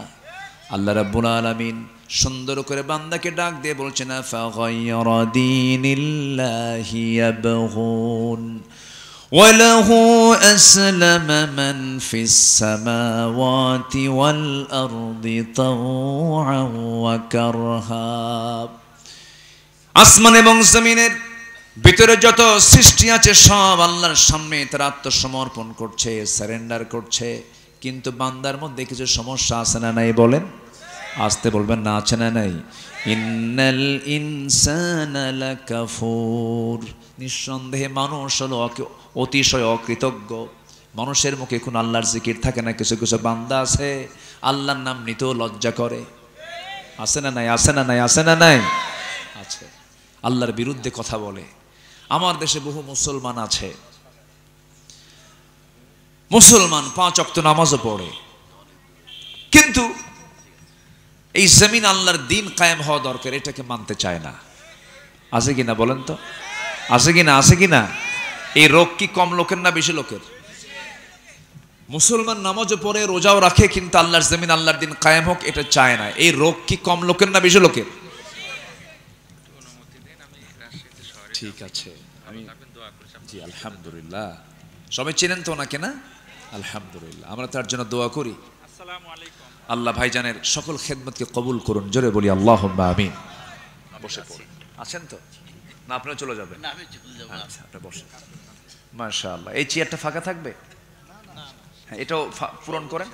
আল্লাহ রাব্বুল আলামিন সুন্দর করে বান্দাকে ডাক দিয়ে বলছেন, ফাগায়রা দীনিল্লাহি ইয়াবগুন ওয়ালাহু আসলামা মান ফিস সামাওয়াতি ওয়াল আরদি তাওআন ওয়া কারহা। আসমান এবং জমিনের ভিতরে যত সৃষ্টি আছে সব আল্লাহর সামনে তারা আত্মসমর্পণ করছে, সারেন্ডার করছে। কিন্তু বান্দার মধ্যে কিছু সমস্যা আছে না নাই বলেন? আসতে বলবেন না আছে না নাই? ইন্নাল ইনসানা লাকাফুর, নিঃসন্দেহে মানুষ হলো অতিশয় অকৃতজ্ঞ। মানুষের মুখে কোন আল্লাহর জিকির থাকে না। কিছু কিছু বান্দা আছে আল্লাহর নাম নিতেও লজ্জা করে। আছে না নাই? আছে না নাই? আছে না নাই? আছে। আল্লাহর বিরুদ্ধে কথা বলে। আমার দেশে বহু মুসলমান আছে, মুসলমান 5 ওয়াক্ত নামাজও পড়ে, কিন্তু এই জমিন আল্লাহর দিন কায়েম হওয়া দরকার, এটাকে মানতে চায় না। আছে কিনা বলেন তো? আছে কিনা? আছে কিনা? এই রোগ কি কম লোকের না বেশি লোকের? মুসলমান নামাজও পড়ে, রোজাও রাখে, কিন্তু আল্লাহর জমিন আল্লাহর দিন কায়েম হোক এটা চায় না। এই রোগ কি কম লোকের না বেশি লোকের? ঠিক আছে, আমি জি আলহামদুলিল্লাহ। সবাই চেনেন তো ওনাকে না? আলহামদুলিল্লাহ, আমরা তার জন্য দোয়া করি। আল্লাহ ভাইজানের সকল খেদমতকে কবুল করুন। জোরে বলি আল্লাহুম্মা আমিন। বসে পড়ুন। আছেন তো না? আপনি চলে যাবেন? না, আমি চলে যাব না। আচ্ছা, আপনি বসেন। মাশাআল্লাহ। এই চেয়ারটা ফাঁকা থাকবে? হ্যাঁ, এটাও পূরণ করেন।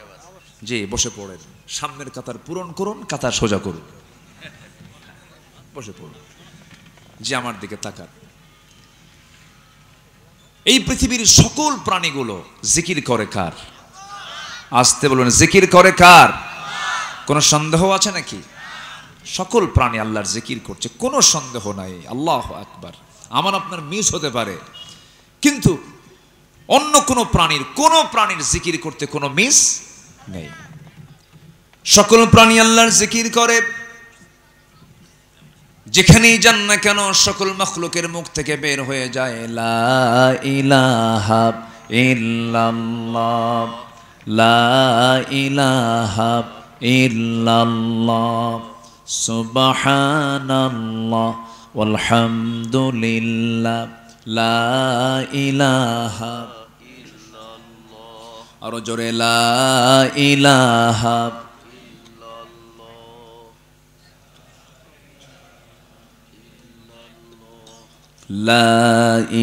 জি, বসে পড়েন। সামনের কাতার পূরণ করুন, কাতার সোজা করুন। বসে পড়ুন। জি, আমার দিকে তাকান। এই পৃথিবীর সকল প্রাণীগুলো জিকির করে কার? আসতে বলুন, জিকির করে কার? কোনো সন্দেহ আছে নাকি? সকল প্রাণী আল্লাহর জিকির করছে, কোনো সন্দেহ নাই। আল্লাহু আকবার। আমার আপনার মিস হতে পারে, কিন্তু অন্য কোনো প্রাণীর জিকির করতে কোনো মিস নেই। সকল প্রাণী আল্লাহর জিকির করে। যেখানেই যান না কেন সকল মাখলুকের মুখ থেকে বের হয়ে যায় লা ইলাহা ইল্লাল্লাহ, লা ইলাহা ইল্লাল্লাহ, সুবহানাল্লাহ ওয়ালহামদুলিল্লাহ, লা ইলাহা ইল্লাল্লাহ। আরো জোরে লা ইলাহা লা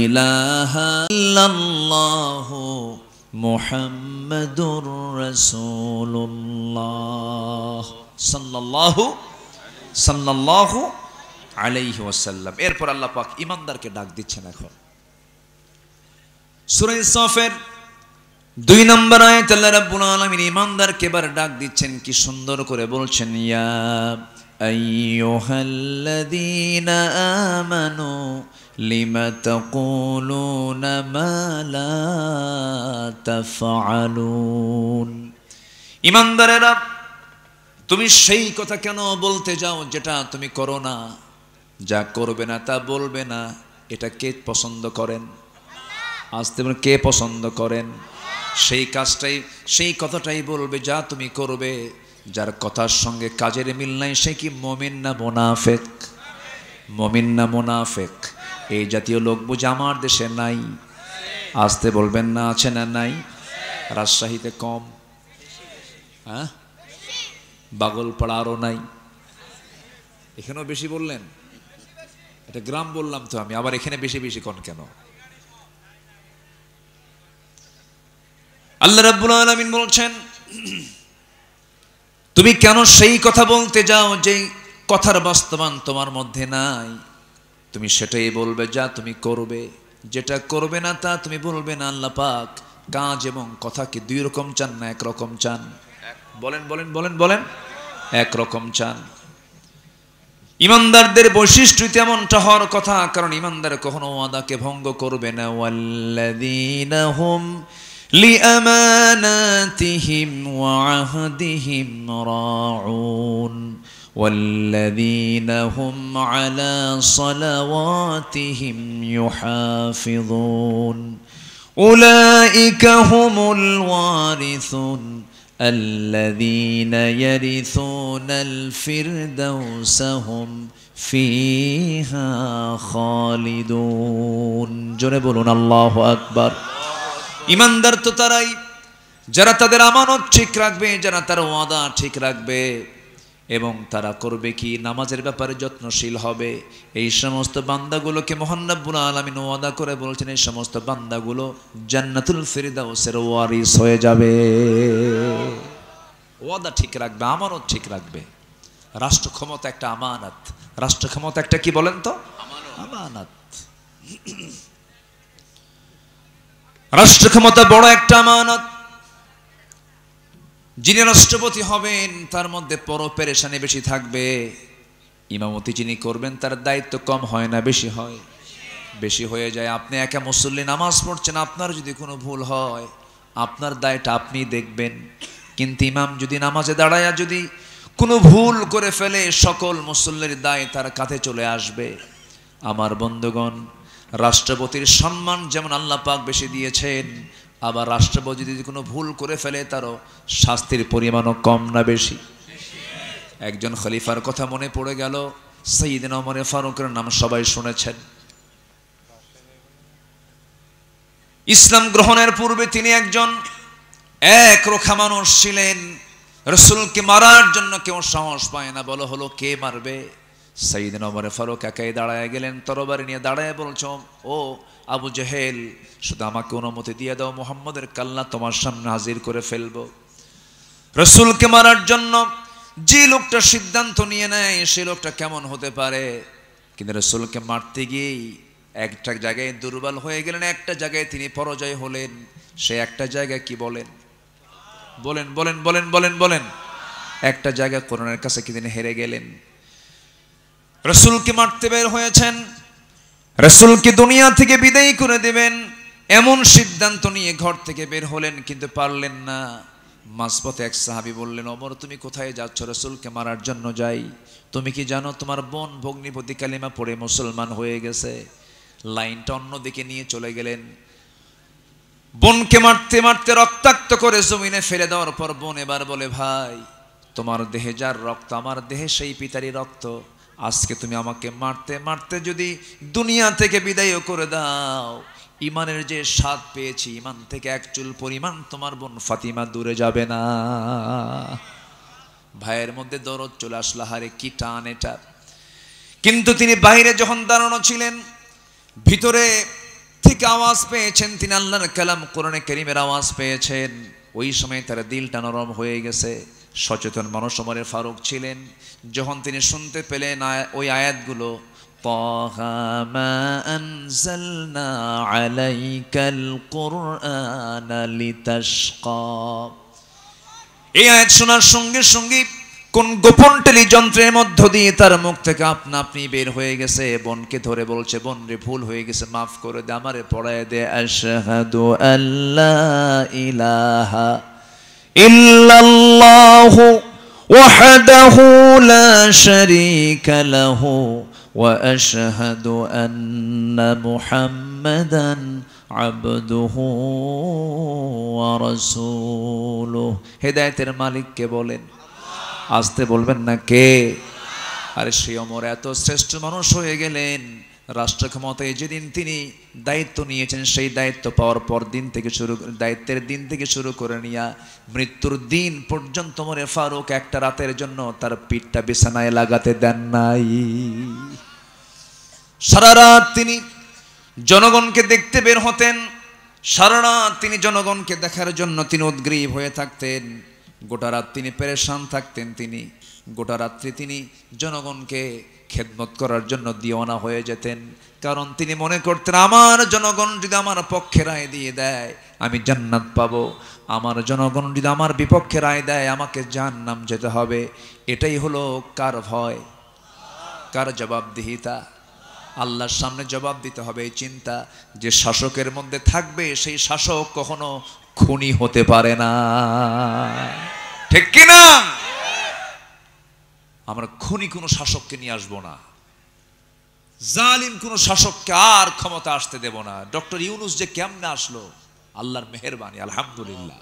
ইলাহা ইল্লাল্লাহু মুহাম্মাদুর রাসূলুল্লাহ সাল্লাল্লাহু আলাইহি ওয়াসাল্লাম। এরপর আল্লাহ পাক ঈমানদারকে ডাক দিচ্ছেন। এখন সূরা সফের 2 নম্বর আয়াত আল্লাহ রাব্বুল আলামিন ঈমানদারকে এবার ডাক দিচ্ছেন, কি সুন্দর করে বলছেন, ইয়া আইয়ুহাল্লাযীনা আমানু লিমা তাকুলুনা মা লা তাফআলুন। ঈমানদারেরা, তুমি সেই কথা কেন বলতে যাও যেটা তুমি করো না? যা করবে না তা বলবে না, এটা কে পছন্দ করেন? আসতে বলেন, কে পছন্দ করেন? সেই কাজটাই, সেই কথাটাই বলবে যা তুমি করবে। যার কথার সঙ্গে কাজের মিল নাই সে কি মুমিন না মুনাফিক? মুমিন না মুনাফিক? এই জাতীয় লোক বুঝে আমার দেশে নাই। আসতে বলবেন না, আছে না নাই? রাজশাহীতে কম, হ্যাঁ, বাগলপাড়া আরও নাই, এখানেও বেশি বললেন। এটা গ্রাম বললাম তো আমি, আবার এখানে বেশি বেশি কোন কেন? আল্লাহ রাব্বুল আলামিন বলছেন, তুমি কেন সেই কথা বলতে যাও যেই কথার বাস্তবায়ন তোমার মধ্যে নাই? তুমি সেটাই বলবে যা তুমি করবে। যেটা করবে না তা তুমি বলবে না। আল্লাহ পাক কাজ এবং কথা কি দুই রকম চান না এক রকম চান? বলেন বলেন বলেন বলেন, এক রকম চান। ইমানদারদের বৈশিষ্ট্য তেমনটা হওয়ার কথা, কারণ ইমানদার কখনো ওয়াদাকে ভঙ্গ করবে না। ওয়াল্লাযীনা হুম লিআমানাতিহিম ওয়া আহদিহিম রাউন ওয়াল্লাযীনা হুম আলা সালাওয়াতিহিম ইউহাফিযুন উলাইকা হুমুল ওয়ারিসুন الذين يرثون الفردوس هم فيها خالدون জোরে বলুন আল্লাহু আকবার। ইমানদার তো তারাই যারা তাদের আমানত ঠিক রাখবে, যারা তার ওয়াদা ঠিক রাখবে, এবং তারা করবে কি? নামাজের ব্যাপারে যত্নশীল হবে। এই সমস্ত বান্দাগুলোকে মহান রব্বুল আলামিন ওয়াদা করে বলছেন, এই সমস্ত বান্দাগুলো জান্নাতুল ফিরদাউসের ওয়ারিস হয়ে যাবে। ওয়াদা ঠিক রাখবে, আমানত ঠিক রাখবে। রাষ্ট্র ক্ষমতা একটা আমানত। রাষ্ট্র ক্ষমতা একটা কি বলেন তো? আমানত। রাষ্ট্র ক্ষমতা বড় একটা আমানত। যিনি রাষ্ট্রপতি হবেন তার মধ্যে পেরেশানি বেশি থাকবে। ইমামতি যিনি করবেন তার দায়িত্ব কম হয় না বেশি হয়? বেশি হয়ে যায়। আপনি একা মুসল্লি নামাজ পড়ছেন, আপনার যদি কোনো ভুল হয় আপনার দায়টা আপনি দেখবেন, কিন্তু ইমাম যদি নামাজে দাঁড়ায় যদি কোনো ভুল করে ফেলে সকল মুসল্লির দায় তার কাঁধে চলে আসবে। আমার বন্ধুগণ, রাষ্ট্রপতির সম্মান যেমন আল্লাহ পাক বেশি দিয়েছেন, আবার রাষ্ট্রপতি যদি কোনো ভুল করে ফেলে তারও শাস্তির পরিমাণও কম না বেশি? একজন খলিফার কথা মনে পড়ে গেল, সাইয়েদনা ওমর ফারুকের নাম সবাই শুনেছেন। ইসলাম গ্রহণের পূর্বে তিনি একজন একরোখা মানুষ ছিলেন। রাসূলকে মারার জন্য কেউ সাহস পায় না। বলা হলো কে মারবে? সাইয়েদনা ওমর ফারুক একাই দাঁড়ায় গেলেন, তরবারি নিয়ে দাঁড়ায় বলছ, ও আবু জেহেল, শুধু আমাকে অনুমতি দিয়ে দাও, মুহাম্মদের কাল্লা তোমার সামনে হাজির করে ফেলবো। রাসূলকে মারার জন্য যে লোকটা সিদ্ধান্ত নিয়ে নেয় সে লোকটা কেমন হতে পারে? কিন্তু রাসূলকে মারতে গিয়েই একটা জায়গায় দুর্বল হয়ে গেলেন, একটা জায়গায় তিনি পরাজয় হলেন। সে একটা জায়গায় কি বলেন? বলেন বলেন বলেন বলেন বলেন। একটা জায়গায় কোরআনের কাছে কি তিনি হেরে গেলেন। রাসূলকে মারতে বের হয়েছেন, রাসূলকে দুনিয়া থেকে বিদায় করে দেবেন এমন সিদ্ধান্ত নিয়ে ঘর থেকে বের হলেন, কিন্তু পারলেন না। মাঝপথে এক সাহাবী বললেন, ওমর তুমি কোথায় যাচ্ছ? রাসূলকে মারার জন্য যাই। তুমি কি জানো তোমার বোন ভগ্নিপতি কালিমা পড়ে মুসলমান হয়ে গেছে? লাইনটা অন্যদিকে নিয়ে চলে গেলেন। বোনকে মারতে মারতে রক্তাক্ত করে জমিনে ফেলে দেওয়ার পর বোন এবার বলে, ভাই তোমার দেহে যার রক্ত আমার দেহে সেই পিতারই রক্ত। আজকে তুমি আমাকে মারতে মারতে যদি দুনিয়া থেকে বিদায়ও করে দাও, ইমানের যে স্বাদ পেয়েছি ইমান থেকে এক চুল পরিমাণ তোমার বোন ফাতিমা দূরে যাবে না। ভাইয়ের মধ্যে দরদ চলে আসলো, হারে কি টান এটা। কিন্তু তিনি বাইরে যখন দাঁড়ানো ছিলেন, ভিতরে থেকে আওয়াজ পেয়েছেন, তিনি আল্লাহর কালাম কোরআনে কারীমের আওয়াজ পেয়েছেন। ওই সময় তার দিলটা নরম হয়ে গেছে। সচেতন মানুষ ওমর ফারুক ছিলেন। যখন তিনি শুনতে পেলেন ওই আয়াতগুলো, তাহা মা আনজালনা আলাইকাল কুরআনা লিতাশকা, এই আয়াত শোনার সঙ্গে সঙ্গে কোন গোপন টেলিযন্ত্রের মধ্য দিয়ে তার মুখ থেকে আপনা আপনি বের হয়ে গেছে। বোনকে ধরে বলছে, বোন রে ভুল হয়ে গেছে, মাফ করে দে, আমারে পড়ায় দে। আশহাদু আল্লা ইলাহা ইল্লাল্লাহু ওয়াহদাহু লা শারীকা লাহু ওয়া আশহাদু আন্না মুহাম্মাদান আবদুহু ওয়া রাসূলুহু। হেদায়েতের মালিক কে বলেন? আসতে বলবেন না কে? আরে সেই ওমর এত শ্রেষ্ঠ মানুষ হয়ে গেলেন, রাষ্ট্র ক্ষমতায় যেদিন তিনি দায়িত্ব নিয়েছেন সেই দায়িত্ব পাওয়ার পর দিন থেকে দায়িত্বের দিন থেকে শুরু করে নিয়ে মৃত্যুর দিন পর্যন্ত ওমরে ফারুক একটা রাতের জন্য তার পিঠটা বিছানায় লাগাতে দেন নাই। সারা রাত তিনি জনগণকে দেখতে বের হতেন, সারা রাত তিনি জনগণকে দেখার জন্য তিনি উদ্গ্রীব হয়ে থাকতেন, গোটা রাত তিনি পেরেশান থাকতেন, তিনি গোটা রাত্রি তিনি জনগণকে খেদমত করার জন্য দিওয়ানা হয়ে যেতেন। কারণ তিনি মনে করতেন আমার জনগণ যদি আমার পক্ষে রায় দিয়ে দেয় আমি জান্নাত পাবো, আমার জনগণ যদি আমার বিপক্ষে রায় দেয় আমাকে জাহান্নাম যেতে হবে। এটাই হলো কার ভয়, কার জবাবদিহিতা? আল্লাহর সামনে জবাব দিতে হবে এই চিন্তা যে শাসকের মধ্যে থাকবে সেই শাসক কখনো খুনি হতে পারে না, ঠিক কিনা? আমরা খুনি কোনো শাসককে নিয়ে আসবো না, জালিম কোনো শাসককে আর ক্ষমতা আসতে দেব না। ডক্টর ইউনুস যে কেমনে আসলো, আল্লাহর মেহেরবানি, আলহামদুলিল্লাহ।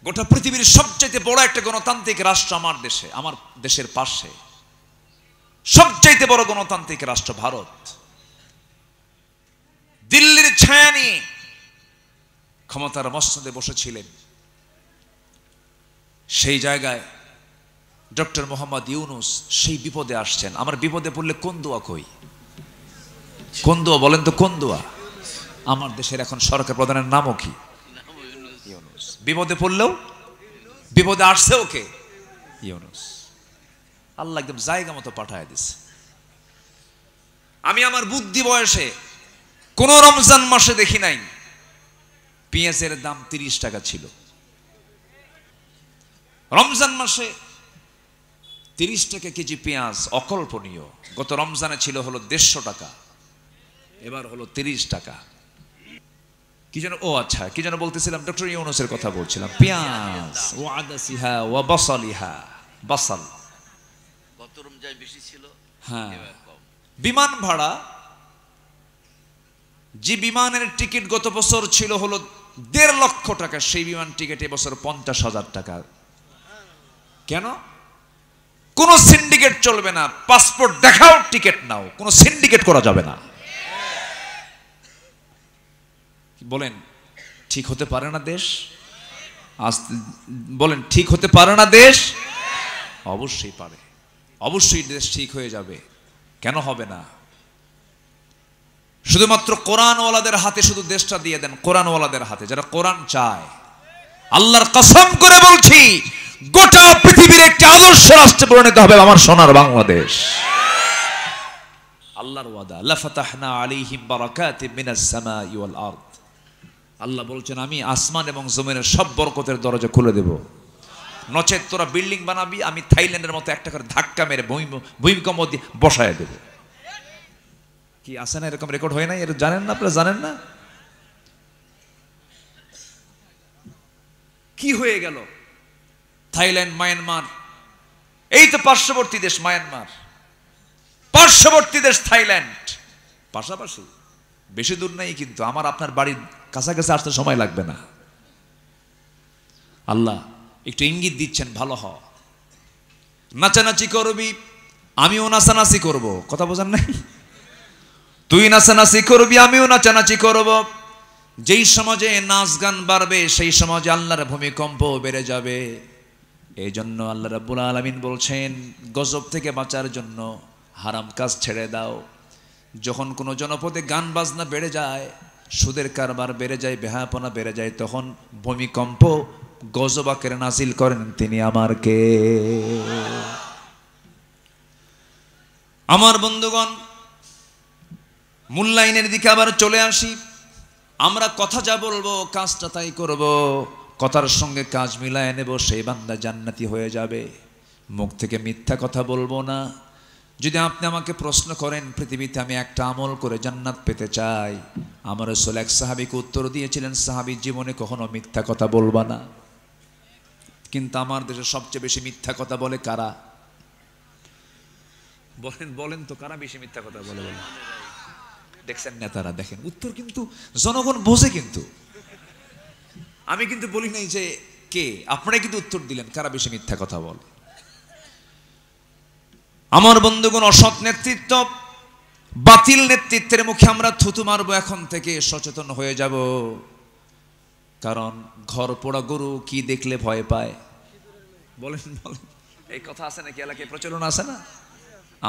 গোটা পৃথিবীর সবচাইতে বড় একটা গণতান্ত্রিক রাষ্ট্র আমার দেশে, আমার দেশের পাশে সবচাইতে বড় গণতান্ত্রিক রাষ্ট্র ভারত। দিল্লির ছায়া নিয়ে ক্ষমতার মসনদে বসেছিলেন, সেই জায়গায় ডক্টর মোহাম্মদ ইউনুস সেই বিপদে আসছেন। আমার বিপদে পড়লে কোন দোয়া কই? কোন দোয়া বলেন তো, কোন দোয়া? আমার দেশের এখন সরকার প্রধানের নামও কি? ইউনুস। বিপদে পড়লেও বিপদে আসছে ওকে ইউনুস। আল্লাহ একদম জায়গা মতো পাঠায় দিছে। আমি আমার বুদ্ধি বয়সে কোন রমজান মাসে দেখি নাই পেঁয়াজের দাম 30 টাকা ছিল। রমজান মাসে 30 টাকা কেজি পেঁয়াজ অকল্পনীয়। গত রমজানে ছিল হলো 150 টাকা, এবার হলো 30 টাকা। কি যেন, ও আচ্ছা, কি যেন বলতেছিলাম, ডক্টর ইউনুসের কথা বলছিলাম। পেঁয়াজ ও আদাসিহা ও বাসালিহা, বাসাল গত রমজান বেশি ছিল, হ্যাঁ। এবার কম। বিমান ভাড়া, যে বিমানের টিকিট গত বছর ছিল হলো 1.5 লক্ষ টাকা, সেই বিমান টিকিট এবছর 50,000 টাকা। কেন? কোন সিন্ডিকেট চলবে না, পাসপোর্ট দেখাও টিকিট নাও, কোন সিন্ডিকেট করা যাবে না। বলেন ঠিক হতে পারে না দেশ? বলেন ঠিক হতে পারে না দেশ? অবশ্যই পারে, অবশ্যই দেশ ঠিক হয়ে যাবে। কেন হবে না? শুধুমাত্র কোরআনওয়ালাদের হাতে শুধু দেশটা দিয়ে দেন, কোরআনওয়ালাদের হাতে, যারা কোরআন চায়। আল্লাহর কসম করে বলছি, গোটা পৃথিবীর একটি আদর্শ রাষ্ট্রে পরিণত হবে আমার সোনার বাংলাদেশ। আল্লাহর ওয়াদা, লাফাতাহনা আলাইহিম বারাকাতিম মিনাস সামাই ওয়াল আরদ। আল্লাহ বলছেন আমি আসমান এবং জমিনের সব বরকতের দরজা খুলে দেব। নচেত তোরা বিল্ডিং বানাবি, আমি থাইল্যান্ডের মতো একটা করে ধাক্কা মেরে ভূমিকম্প দিয়ে বসায় দেব। কি আছে না এরকম রেকর্ড হয় না? এর জানেন না আপনারা? জানেন না কি হয়ে গেল? থাইল্যান্ড, মায়ানমার, এই তো পার্শ্ববর্তী দেশ মায়ানমার, পার্শ্ববর্তী দেশ থাইল্যান্ড, পাশাপাশি, বেশি দূর নাই কিন্তু। আমার আপনার বাড়ির কাছাকাছি আসতে সময় লাগবে না। আল্লাহ একটু ইঙ্গিত দিচ্ছেন, ভালো হ, নাচানাচি করবি, আমিও নাচানাচি করব। কথা বোঝেন নাই? তুই নাচানাচি করবি, আমিও নাচানাচি করব। যেই সমাজে নাচ গান বাড়বে সেই সমাজে আল্লাহর ভূমিকম্প বেড়ে যাবে। এই জন্য আল্লাহ রাব্বুল আলামিন বলছেন, গজব থেকে বাঁচার জন্য হারাম কাজ ছেড়ে দাও। যখন কোনো জনপদে গান বাজনা বেড়ে যায়, সুদের কারবার বেড়ে যায়, বেহায়াপনা বেড়ে যায়, তখন ভূমিকম্প গজব আকারে নাজিল করেন তিনি আমার কে? আমার বন্ধুগণ, মূল্যায়নের দিকে আবার চলে আসি। আমরা কথা যা বলবো কাজটা তাই করব, কথার সঙ্গে কাজ মিলায় নেব, সেই বান্দা জান্নাতি হয়ে যাবে। মুখ থেকে মিথ্যা কথা বলবো না। যদি আপনি আমাকে প্রশ্ন করেন পৃথিবীতে আমি একটা আমল করে জান্নাত পেতে চাই, আমার রাসূল এক সাহাবীকে উত্তর দিয়েছিলেন, সাহাবী জীবনে কখনো মিথ্যা কথা বলবা না। কিন্তু আমার দেশে সবচেয়ে বেশি মিথ্যা কথা বলে কারা? বলেন বলেন তো, কারা বেশি মিথ্যা কথা বলে? বলেন দেখছেন নেতারা, দেখেন উত্তর কিন্তু জনগণ বোঝে। কিন্তু আমি কিন্তু বলি নাই যে কে, আপনারা কিন্তু উত্তর দিলেন কারা বেশি মিথ্যা কথা বলে। আমার বন্ধুগণ, অসৎ নেতৃত্ব, বাতিল নেতৃত্বের মুখে আমরা থুতু মারবো। এখন থেকে সচেতন হয়ে যাব, কারণ ঘর পোড়া গরু কি দেখলে ভয় পায়? বলেন বলেন, এই কথা আছে নাকি এলাকায় প্রচলন আছে না?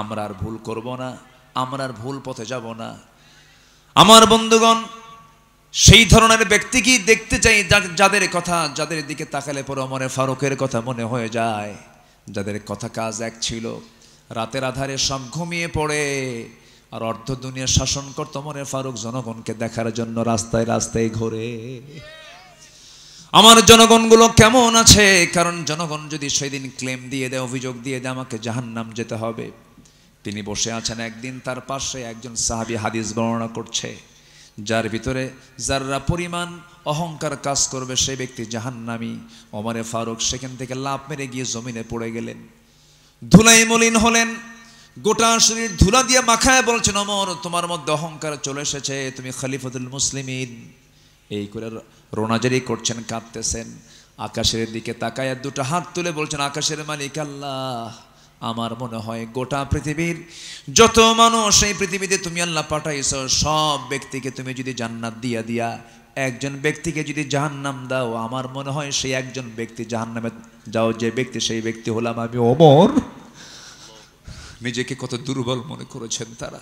আমরা আর ভুল করব না, আমরা আর ভুল পথে যাব না। আমার বন্ধুগণ, সেই ধরনের ব্যক্তি কি দেখতে চাই যাদের কথা, যাদের দিকে তাকালে পরে ওমর ফারুকের কথা মনে হয়ে যায়, যাদের কথা কাজ এক ছিল, রাতের আধারে সব ঘুমিয়ে পড়ে আর অর্ধ দুনিয়া শাসন করত ওমর ফারুক জনগণকে দেখার জন্য রাস্তায় রাস্তায় ঘোরে। আমার জনগণগুলো কেমন আছে? কারণ জনগণ যদি সেদিন ক্লেম দিয়ে দেয়, অভিযোগ দিয়ে দেয় আমাকে জাহান্নাম যেতে হবে, তিনি বসে আছেন, একদিন তার পাশে একজন সাহাবী হাদিস বর্ণনা করছে, যার ভিতরে যারা পরিমাণ অহংকার কাজ করবে সেই ব্যক্তি জাহান্নামী। ওমর ফারুক সেখান থেকে লাফ মেরে গিয়ে জমিনে পড়ে গেলেন, ধুলাই মলিন হলেন, গোটা শরীর ধুলা দিয়ে মাখায় বলছেন, ওমর তোমার মধ্যে অহংকার চলে এসেছে, তুমি খলিফাতুল মুসলিমিন। এই করে রোনাজারি করছেন, কাঁদতেছেন, আকাশের দিকে তাকায় দুটো হাত তুলে বলছেন, আকাশের মালিক আল্লাহ, আমার মনে হয় গোটা পৃথিবীর যত মানুষ এই পৃথিবীতে তুমি আল্লাহ পাঠাইছো, সব ব্যক্তিকে তুমি যদি জান্নাত দিয়া দিয়া একজন ব্যক্তিকে যদি জাহান্নাম দাও, আমার মনে হয় সেই একজন ব্যক্তি জাহান্নামে যাও, যে ব্যক্তি সেই ব্যক্তি হলাম আমি ওমর। নিজেকে কত দুর্বল মনে করেছেন তারা।